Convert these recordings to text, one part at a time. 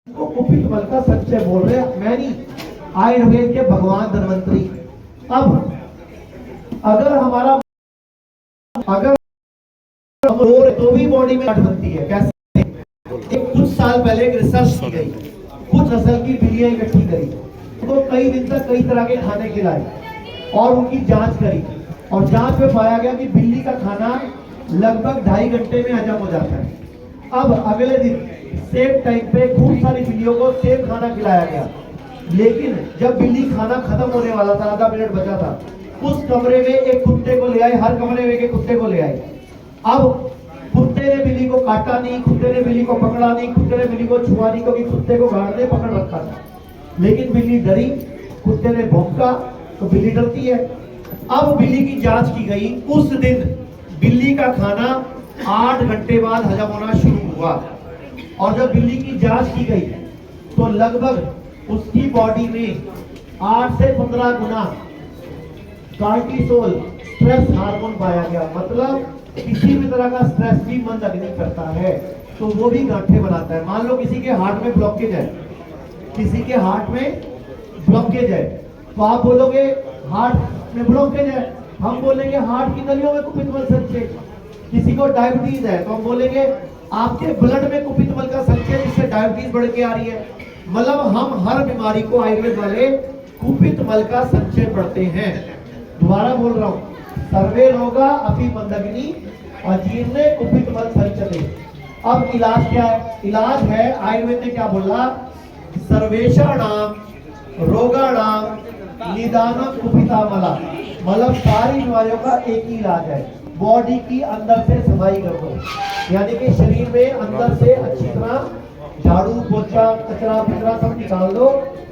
को कुपित बल का सच्चे बोल रहे हैं, मैं नहीं, आयुर्वेद के भगवान धन्वंतरी। अब अगर तो भी बॉडी में गांठ बनती है। कैसे? एक कुछ साल पहले एक रिसर्च की गई, कुछ नस्ल की बिल्लियां इकट्ठी करी, तो कई दिन तक कई तरह के खाने खिलाए और उनकी जांच करी, और जांच में पाया गया कि बिल्ली का खाना लगभग 2.5 घंटे में हजम हो जाता है। अब अगले दिन सेम टाइम पे खूब सारी बिल्लियों को सेम खाना खिलाया गया, लेकिन जब बिल्ली खाना खत्म होने वाला था, आधा मिनट बचा था, उस कमरे में एक कुत्ते को ले आए, हर कमरे में एक कुत्ते को ले आए। अब कुत्ते ने बिल्ली को काटा नहीं, कुत्ते ने बिल्ली को पकड़ा नहीं, कुत्ते ने बिल्ली को छुआ नहीं, क्योंकि कुत्ते को गार्ड ने पकड़ रखा था। लेकिन बिल्ली डरी, कुत्ते ने भौंका तो बिल्ली डरती है। अब बिल्ली की जांच की गई, उस दिन बिल्ली का खाना 8 घंटे बाद हजम होना शुरू हुआ, और जब बिल्ली की जांच की गई तो लगभग उसकी बॉडी में 8 से 15 गुना कार्टिसोल स्ट्रेस हार्मोन पाया गया। मतलब किसी भी तरह का स्ट्रेस भी मन अग्नि करता है तो वो भी गांठें बनाता है। मान लो किसी के हार्ट में ब्लॉकेज है, किसी के हार्ट में ब्लॉकेज है, तो आप बोलोगे हार्ट में ब्लॉकेज है, हम बोलेंगे हार्ट की नलियों में कुपित बल संचय। किसी को डायबिटीज है तो हम बोलेंगे आपके ब्लड में कुपित बल का संचय, जिससे डायबिटीज बढ़ के आ रही है। मतलब हम हर बीमारी को आयुर्वेद वाले कुपित बल का संचय पढ़ते हैं। दोबारा बोल रहा हूं, सर्वे रोगा अपि मंदग्नि अजीर्णे कुपित बल संचते। अब इलाज क्या है? इलाज है, आयुर्वेद ने क्या बोला, सर्वेषाणाम रोगाणाम निदानम कुपितामला। मतलब सारी बीमारियों का एक ही इलाज है, बॉडी की अंदर से सफाई कर दो, यानी कि शरीर में अंदर से अच्छी तरह झाड़ू पोछा कचरा फिचरा सब निकाल दो।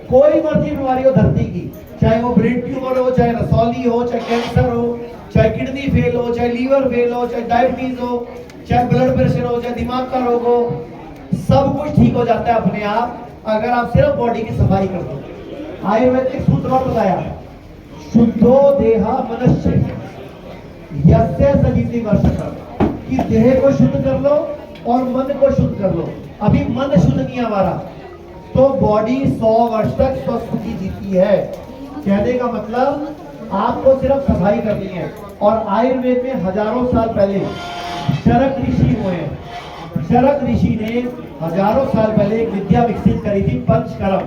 कोई मर्जी बीमारी हो धरती की, चाहे वो ब्रेन ट्यूमर हो, चाहे रसौली हो, चाहे कैंसर हो, चाहे किडनी फेल हो, चाहे लीवर फेल हो, चाहे डायबिटीज हो, चाहे ब्लड प्रेशर हो, चाहे दिमाग का रोग हो, सब कुछ ठीक हो जाता है अपने आप, अगर आप सिर्फ बॉडी की सफाई कर दो। आयुर्वेदिक सूत्र और बताया, शुद्धो देहा मनुष्य यस्य सजीति वर्षक, कि देह को शुद्ध कर लो और मन को शुद्ध कर लो। अभी मन शुद्ध नहीं हमारा, तो बॉडी 100 वर्ष तक स्वस्थ की जीती है। कहने का मतलब आपको सिर्फ सफाई करनी है। और आयुर्वेद में हजारों साल पहले शरक ऋषि हुए हैं। शरक ऋषि ने हजारों साल पहले एक विद्या विकसित करी थी, पंचकर्म,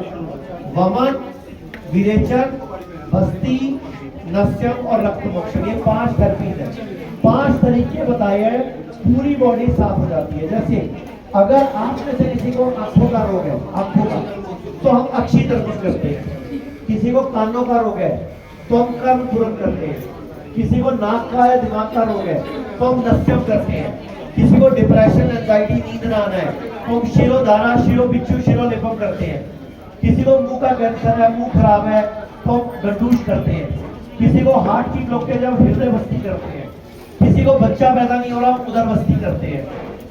वमन, विरेचन, बस्ती, नस्यम और रक्त मोक्षण। ये 5 थेरेपीज है, 5 तरीके बताए हैं, पूरी बॉडी साफ हो जाती है। जैसे अगर आप में से किसी को आंखों का रोग है, आंखों का, तो हम अक्षी तर्पण करते हैं। किसी को कानों का रोग है तो हम कर्म तुरंत करते हैं। किसी को नाक का है, दिमाग का रोग है तो हम नस्यम करते हैं। किसी को डिप्रेशन, एंजाइटी, नींद ना आना है तो हम शिरोधारा, शिरोबिच्छू, शिरोलेपम करते हैं। किसी को मुंह का कैंसर है, मुंह खराब है तो हम गंडूश करते हैं। किसी को हार्ट की ब्लॉकेज है, हृदय बस्ती करते हैं। किसी को बच्चा पैदा नहीं हो रहा, उधर बस्ती करते हैं।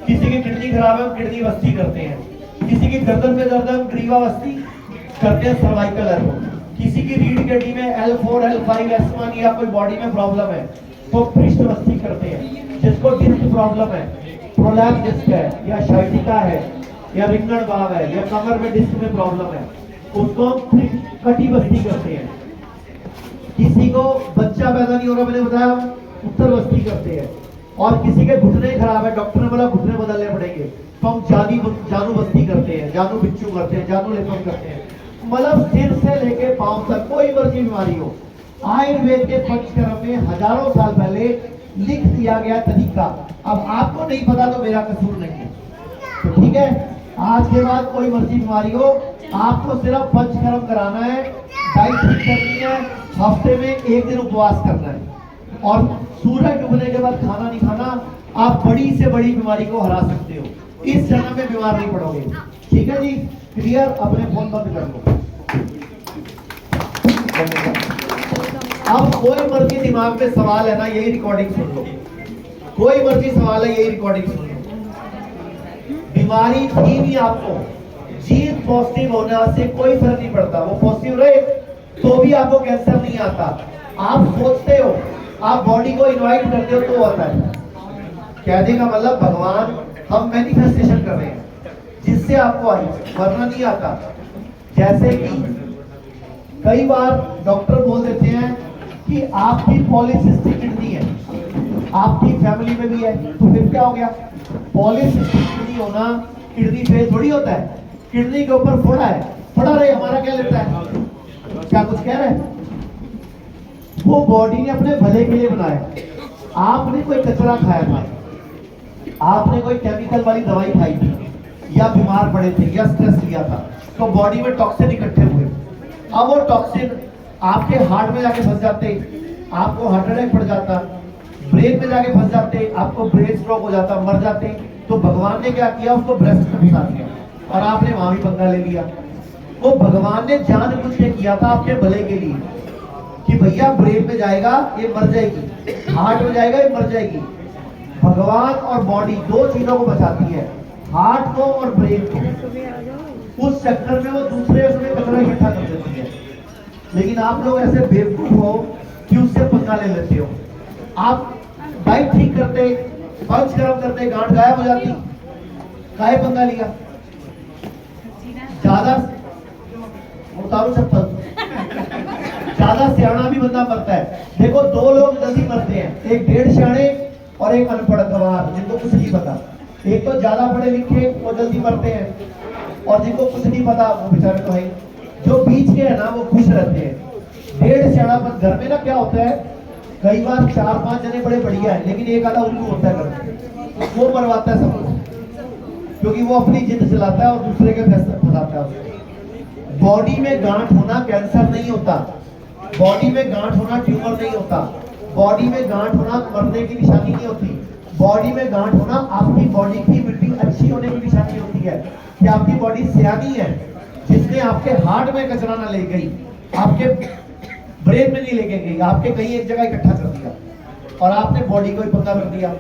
किसी की किडनी खराब है, हम किडनी बस्ती करते हैं। किसी की गर्दन में दर्द है, हम ग्रीवा बस्ती करते हैं, सर्वाइकल एल्बो। किसी की रीढ़ की हड्डी में L4, L5, S1 या कोई बॉडी में प्रॉब्लम है तो पृष्ठ बस्ती करते हैं। जिसको डिस्क प्रॉब्लम है, प्रोलैप्स डिस्क है, या शाइटिका है, या रिंगण भाव है, या कमर में डिस्क में प्रॉब्लम है, उसको हम कटी बस्ती करते हैं। किसी को बच्चा पैदा नहीं हो रहा, मैंने बताया, उत्तर बस्ती करते हैं। और किसी के घुटने खराब है, डॉक्टर ने बोला घुटने बदलने पड़ेंगे तो हम जानू बस्ती करते हैं, जानू बिच्छू करते हैं, जानू लेपन करते हैं। मतलब सिर से लेके पांव तक कोई मर्जी बीमारी हो, आयुर्वेद के पंचकर्म में हजारों साल पहले लिख दिया गया तरीका। अब आपको नहीं पता तो मेरा कसूर नहीं है, तो ठीक है। आज के बाद कोई मर्जी बीमारी हो, आपको सिर्फ पंचकर्म कराना है, डाइट ठीक करनी है, हफ्ते में 1 दिन उपवास करना है, और सूरज डूबने के बाद खाना नहीं खाना। आप बड़ी से बड़ी बीमारी को हरा सकते हो, इस जन्म में बीमार नहीं पड़ोगे। ठीक है जी, क्लियर? अपने फोन बंद कर लो। अब कोई मर्जी दिमाग में सवाल है ना, यही रिकॉर्डिंग सुन लो। कोई मर्जी सवाल है, यही रिकॉर्डिंग सुन लो। बीमारी थी भी आपको, जीन पॉजिटिव होने से कोई फर्क नहीं पड़ता, वो पॉजिटिव रहे तो भी आपको कैंसर नहीं आता। आप सोचते हो, आप बॉडी को इनवाइट करते हो तो आता है। कहने का मतलब भगवान, हम मैनिफेस्टेशन कर रहे हैं। जिससे आपको आई, वरना नहीं आता। जैसे कि कई बार डॉक्टर बोल देते हैं कि आपकी पॉलीसिस्टिक किडनी है, आपकी फैमिली में भी है, तो फिर क्या हो गया? पॉलीसिस्टिक किडनी होना किडनी फेल थोड़ी होता है। किडनी के ऊपर फोड़ा है, फोड़ा रहे, हमारा क्या लेता है? क्या कुछ कह रहे हैं? वो बॉडी ने अपने भले के लिए बनाया। आपने कोई कचरा खाया था, आपने कोई केमिकल वाली दवाई खाई थी, या बीमार पड़े थे, या स्ट्रेस लिया था, तो बॉडी में टॉक्सिन इकट्ठे हुए। अब वो टॉक्सिन आपके हार्ट में जाके फंस जाते, आपको हार्ट अटैक पड़ जाता, ब्रेन में जाके फंस जाते, आपको ब्रेन स्ट्रोक हो जाता, मर जाते। तो भगवान ने क्या किया? उसको ब्रेस्ट में फंसा दिया और आपने वहां भी पंगा ले लिया। वो भगवान ने जानबूझ के किया था आपके भले के लिए कि भैया ब्रेन में जाएगा ये मर जाएगी, हार्ट में जाएगा ये मर जाएगी। भगवान और बॉडी दो चीजों को बचाती है, हार्ट को और ब्रेन को। उस चक्कर में वो दूसरे उसमें कचरा इकट्ठा कर देती है। लेकिन आप लोग ऐसे बेवकूफ हो कि उससे पंगा ले लेते हो। आप डाइट ठीक करते, पंच गर्म करते, गांठ गायब हो जाती, काहे पंगा लिया? ज्यादा उतारो चप्पल, ज्यादा सियाना भी बंदा मरता है। देखो दो लोग जल्दी मरते हैं, एक डेढ़ सियाने और एक अनपढ़ गवार जिनको कुछ नहीं पता। एक तो ज्यादा पढ़े लिखे वो जल्दी मरते हैं, और जिनको कुछ नहीं पता वो बेचारे तो है। जो बीच के है ना वो खुश रहते हैं। डेढ़ सियानापन घर में ना क्या होता है, कई बार 4-5 जने बड़े बढ़िया है, लेकिन एक आधा उल्लू होता है घर में, वो मरवाता है सबको, क्योंकि वो अपनी जिद चलाता है और दूसरे के फैसले फंसाता है। बॉडी में गांठ होना कैंसर नहीं होता, बॉडी में गांठ होना ट्यूमर नहीं होता, बॉडी में गांठ होना मरने की निशानी नहीं होती। बॉडी में गांठ होना आपकी बॉडी की इम्यूनिटी अच्छी होने की निशानी होती है कि आपकी बॉडी सियानी है, जिसने आपके हार्ट में कचरा ना ले गई, आपके ब्रेन में नहीं लेके गई, आपके कहीं एक जगह इकट्ठा कर दिया और आपने बॉडी को ही पंगा कर दिया।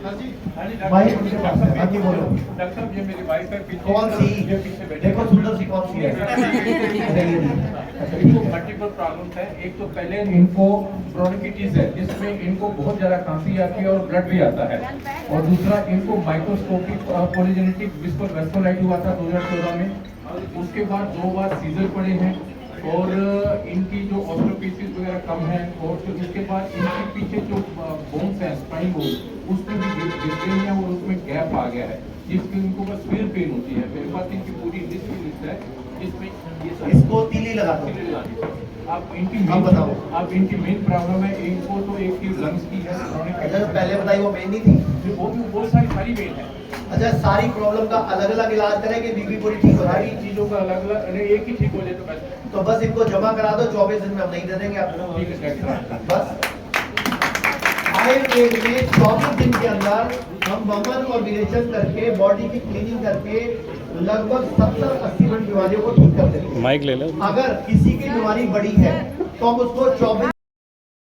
डॉक्टर ये मेरी वाइफ है, कौन सी? देखो सुंदर सी कौन सी है? इनको मल्टीपल प्रॉब्लम्स है। एक तो पहले इनको ब्रोंकिटिस है, जिसमें इनको बहुत ज्यादा खांसी आती है और ब्लड भी आता है। और दूसरा इनको माइक्रोस्कोपिक पॉलीजेनेटिक वेस्कुलाइटिस हुआ था 2014 में। उसके बाद 2 बार सीजर पड़े हैं और इनकी जो ऑस्टियोपैथी वगैरह कम है। और फिर उसके बाद इनके पीछे जो बोन्स है, स्पाइन बोन, उसमें भी गिर है और उसमें गैप आ गया है, जिसकी इनको बस फील पेन होती है। मेरे पास इनकी पूरी लिस्ट है, जिसमें ये इसको तीली लगा दो। आप इनकी मेन प्रॉब्लम है। इनको तो एक की लंग्स की है। अच्छा जो पहले बताई वो मेन नहीं थी? वो भी बहुत सारी मेन है। अच्छा सारी प्रॉब्लम का अलग अलग इलाज करेंगे, बीबी पूरी ठीक हो सारी जाएगी। चीजों का अलग अलग, एक ही ठीक हो जाए तो बस। तो बस इनको जमा करा दो, 24 दिन में हम नहीं दे देंगे आपको। ठीक है डॉक्टर। बस आयुर्वेद में 24 दिन के अंदर हम वमन और विरेचन करके बॉडी की क्लीनिंग करके लगभग 70-80 बीमारियों को ठीक कर देते हैं। माइक ले लो। अगर किसी की बीमारी बड़ी है तो हम उसको 24